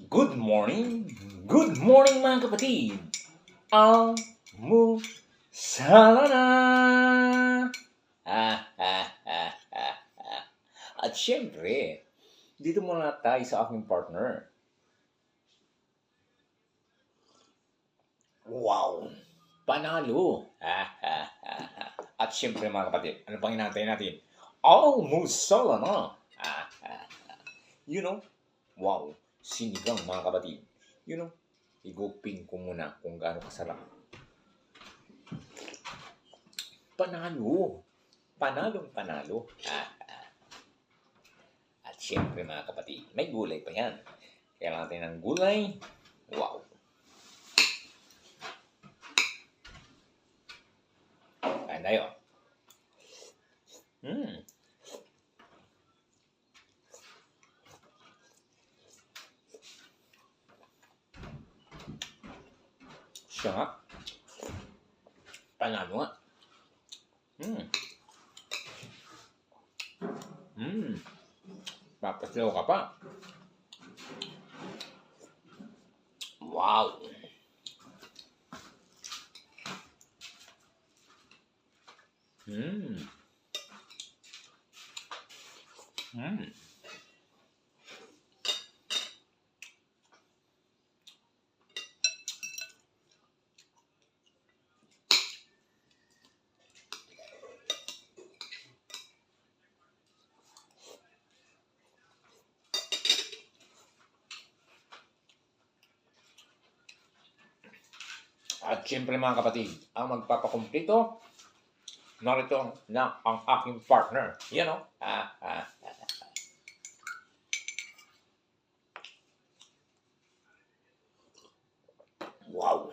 Good morning mga kapatid. Almusala na. At syempre, dito muna tayo sa aking partner. Wow! Panalo! At syempre mga kapatid, ano pang hinahantay natin? Almusala na. Wow! Sinigang mga kapatid. Igupin ko muna kung gaano kasarap. Panalo! Panalo. At syempre mga kapatid, may gulay pa yan. Kailangan natin ng gulay. Wow! Kain tayo. Siya nga. Panalo nga. Papasayaw ka pa. Wow! At syempre mga kapatid, ang magpapakumplito, narito na ang aking partner. Wow!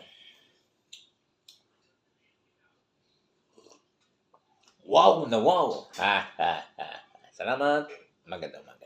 Wow na wow! Salamat. Magandang umaga.